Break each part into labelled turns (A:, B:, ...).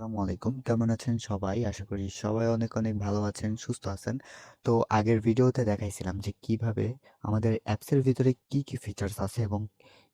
A: আসসালামু আলাইকুম। কেমন আছেন সবাই? আশা করি সবাই অনেক, অনেক ভালো আছেন, সুস্থ আছেন। তো আগের ভিডিওতে দেখাইছিলাম যে কিভাবে আমাদের অ্যাপসের ভিতরে কি, কি ফিচার্স আছে এবং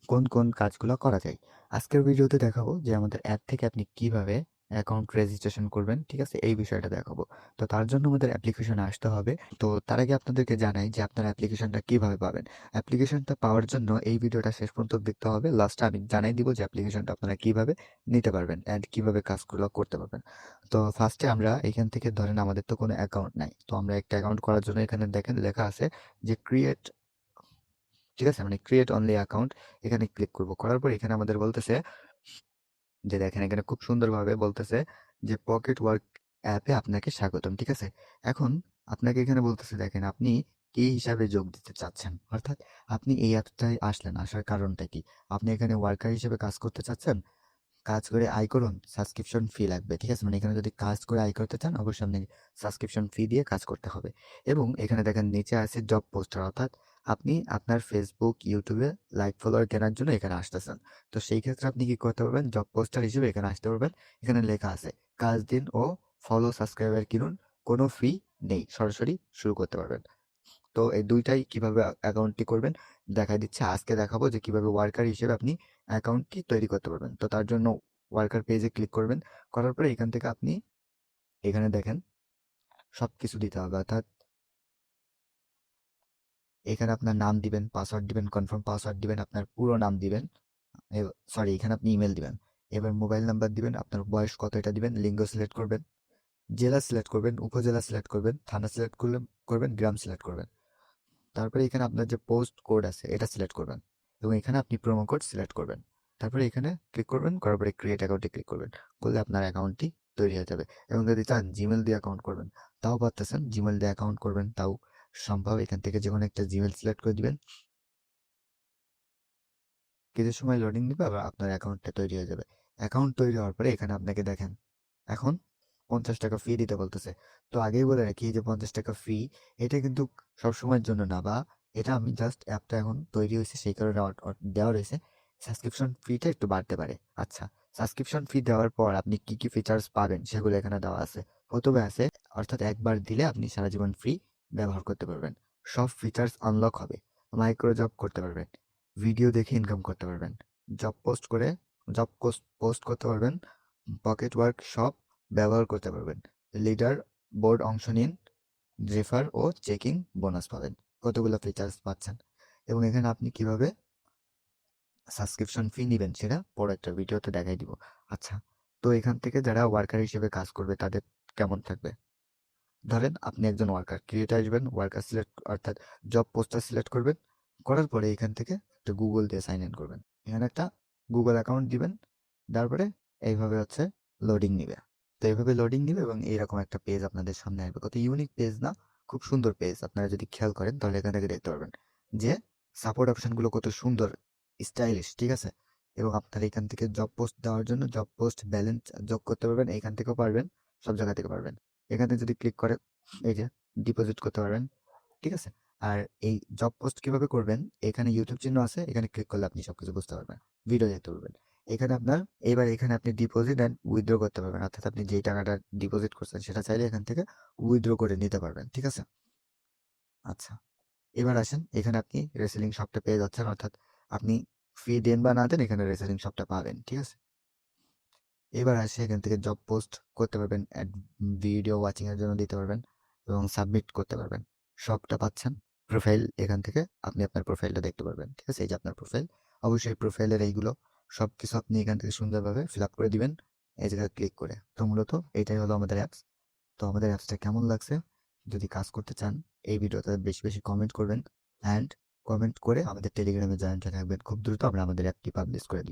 A: কোন, কোন কাজগুলা করা যায়। আজকের ভিডিওতে দেখাবো যে আমাদের অ্যাপ থেকে আপনি কিভাবে অ্যাকাউন্ট রেজিস্ট্রেশন করবেন, ঠিক আছে? এই বিষয়টা দেখাবো। তো তার জন্য আমাদের অ্যাপ্লিকেশনে আসতে হবে। তো তার আগে আপনাদেরকে জানাই যে আপনারা অ্যাপ্লিকেশনটা কিভাবে পাবেন। অ্যাপ্লিকেশনটা পাওয়ার জন্য এই ভিডিওটা শেষ পর্যন্ত দেখতে হবে। লাস্টে আমি জানাই দিব যে অ্যাপ্লিকেশনটা আপনারা কিভাবে নিতে পারবেন অ্যান্ড কিভাবে কাজগুলো করতে পারবেন। তো ফার্স্টে আমরা এখান থেকে ধরেন আমাদের তো কোনো অ্যাকাউন্ট নাই। তো আমরা একটা অ্যাকাউন্ট করার জন্য এখানে দেখেন লেখা আছে যে ক্রিয়েট, ঠিক আছে? মানে ক্রিয়েট অনলি অ্যাকাউন্ট এখানে ক্লিক করব। করার পর এখানে আমাদের বলতেছে যে দেখেন এখানে খুব সুন্দরভাবে বলতেছে যে পকেট ওয়ার্ক অ্যাপে আপনাকে স্বাগতম, ঠিক আছে? এখন আপনাকে এখানে বলতেছে দেখেন আপনি কি হিসাবে যোগ দিতে চাচ্ছেন? অর্থাৎ আপনি এই অ্যাপটায় আসলেন, আসার কারণটা কি? আপনি এখানে ওয়ার্কার হিসেবে কাজ করতে চাচ্ছেন? কাজ করে আয় করুন, সাবস্ক্রিপশন ফি লাগবে। ঠিক আছে? মানে এখানে যদি কাজ করে আয় করতে চান অবশ্যই আপনি সাবস্ক্রিপশন ফি দিয়ে কাজ করতে হবে। এবং এখানে দেখেন নিচে আছে জব পোস্টার, অর্থাৎ আপনি আপনার ফেসবুক, ইউটিউবে লাইক ফলোয়ার কেনার জন্য এখানে আসতেছেন। তো সেই ক্ষেত্রে আপনি কি করতে পারবেন? জব পোস্টার হিসেবে এখানে আসতে পারবেন। এখানে লেখা আছে কাজ দিন ও ফলো সাবস্ক্রাইবার কিনুন, কোনো ফি নেই, সরাসরি শুরু করতে পারবেন। তো এই দুইটাই কিভাবে অ্যাকাউন্টটি করবেন দেখাই দিচ্ছে। আজকে দেখাবো যে কিভাবে ওয়ার্কার হিসেবে আপনি অ্যাকাউন্টটি তৈরি করতে পারবেন। তো তার জন্য ওয়ার্কার পেজে ক্লিক করবেন। করার পরে এখান থেকে আপনি এখানে দেখেন সবকিছু দিতে হবে। অর্থাৎ এখানে আপনার নাম দিবেন, পাসওয়ার্ড দিবেন, কনফার্ম পাসওয়ার্ড দিবেন, আপনার পুরো নাম দিবেন। সরি, এখানে আপনি ইমেল দিবেন। এবার মোবাইল নাম্বার দিবেন, আপনার বয়স কত এটা দিবেন, লিঙ্গ সিলেক্ট করবেন, জেলা সিলেক্ট করবেন, উপজেলা সিলেক্ট করবেন, থানা সিলেক্ট করবেন, গ্রাম সিলেক্ট করবেন। তারপরে এখানে আপনার যে পোস্ট কোড আছে এটা সিলেক্ট করবেন এবং এখানে আপনি প্রোমো কোড সিলেক্ট করবেন। তারপরে এখানে ক্লিক করবেন, করার পরে ক্রিয়েট অ্যাকাউন্টে ক্লিক করবেন। করলে আপনার অ্যাকাউন্টটি তৈরি হয়ে যাবে। এবং যদি চান জিমেল দিয়ে অ্যাকাউন্ট করবেন তাও পারতেছেন, জিমেল দিয়ে অ্যাকাউন্ট করবেন তাও সম্ভব। এখান থেকে যে কোনো একটা জিমেল সিলেক্ট করে দিবেন, কিছু সময় লোডিং দিবে, আবার আপনার অ্যাকাউন্টটা তৈরি হয়ে যাবে। অ্যাকাউন্ট তৈরি হওয়ার পরে এখানে আপনাকে দেখেন এখন 50 টাকা ফি দিতে বলতেছে। তো আগেই বলে রাখি যে 50 টাকা ফি এটা কিন্তু সবসময়ের জন্য না, বা এটা আমি জাস্ট অ্যাপটা এখন তৈরি হয়েছে সেই কারণে দেওয়া রয়েছে। সাবস্ক্রিপশন ফিটা একটু বাড়তে পারে। আচ্ছা, সাবস্ক্রিপশন ফি দেওয়ার পর আপনি কি কি ফিচার্স পাবেন সেগুলো এখানে দেওয়া আছে। প্রথমে আছে, অর্থাৎ একবার দিলে আপনি সারা জীবন ফ্রি ব্যবহার করতে পারবেন। সব ফিচার্স আনলক হবে। মাইক্রো জব করতে পারবেন, ভিডিও দেখে ইনকাম করতে পারবেন, জব পোস্ট করে জব পোস্ট করতে পারবেন, পকেট ওয়ার্ক সব ব্যবহার করতে পারবেন, লিডার বোর্ড অংশ নিন, রেফার ও চেকিং বোনাস পাবেন। কতগুলো ফিচার্স পাচ্ছেন এবং এখানে আপনি কিভাবে সাবস্ক্রিপশন ফি নিবেন সেটা পরে একটা ভিডিওতে দেখাই দিব। আচ্ছা, তো এখান থেকে যারা ওয়ার্কার হিসেবে কাজ করবে তাদের কেমন থাকবে? ধরেন আপনি একজন ওয়ার্কার, ক্রিয়েটে আসবেন, ওয়ার্কার সিলেক্ট অর্থাৎ জব পোস্টার সিলেক্ট করবেন। করার পরে এখান থেকে একটা গুগল দিয়ে সাইন ইন করবেন। এখানে একটা গুগল অ্যাকাউন্ট দিবেন। তারপরে এইভাবে হচ্ছে লোডিং নিবে। তো এইভাবে লোডিং নিবে এবং এইরকম একটা পেজ আপনাদের সামনে আসবে। কত ইউনিক পেজ না? খুব সুন্দর পেজ। আপনারা যদি খেয়াল করেন তাহলে এখান থেকে দেখতে পারবেন যে সাপোর্ট অপশনগুলো কত সুন্দর, স্টাইলিশ, ঠিক আছে? এবং আপনারা এখান থেকে জব পোস্ট দেওয়ার জন্য জব পোস্ট ব্যালেন্স যোগ করতে পারবেন। এখান থেকেও পারবেন, সব জায়গা থেকে পারবেন। এখানে যদি ক্লিক করেন এই যে ডিপোজিট করতে পারবেন, ঠিক আছে? আর এই জব পোস্ট কিভাবে করবেন, এখানে ইউটিউব চিহ্ন আছে, এখানে ক্লিক করলে আপনি সবকিছু বুঝতে পারবেন, ভিডিও দেখতে পারবেন। এখানে আপনার এবার এখানে আপনি ডিপোজিট অ্যান্ড উইথড্র করতে পারবেন, অর্থাৎ আপনি যেই টাকাটা ডিপোজিট করছেন সেটা চাইলে এখান থেকে উইথড্র করে নিতে পারবেন, ঠিক আছে? আচ্ছা, এবার আসেন এখানে আপনি রেসেলিং শপটা পেয়ে যাচ্ছেন, অর্থাৎ আপনি ফি দেন বা না দেন এখানে রেসেলিং শপটা পাবেন, ঠিক আছে? এবার আসে এখান থেকে জব পোস্ট করতে পারবেন, ভিডিও ওয়াচিং এর জন্য দিতে পারবেন এবং সাবমিট করতে পারবেন। সবটা পাচ্ছেন। প্রোফাইল, এখান থেকে আপনি আপনার প্রোফাইলটা দেখতে পারবেন, ঠিক আছে? এই যে আপনার প্রোফাইল, অবশ্যই প্রোফাইলের এইগুলো সবকিছু আপনি এখান থেকে সুন্দরভাবে ফিল আপ করে দিবেন এই জায়গায় ক্লিক করে। তো মূলত এটাই হলো আমাদের অ্যাপস। তো আমাদের অ্যাপসটা কেমন লাগছে, যদি কাজ করতে চান এই ভিডিওতে বেশি বেশি কমেন্ট করবেন, অ্যান্ড কমেন্ট করে আমাদের টেলিগ্রামে জয়েন হয়ে থাকবেন। খুব দ্রুত আমরা আমাদের অ্যাপটি পাবলিশ করে দিই।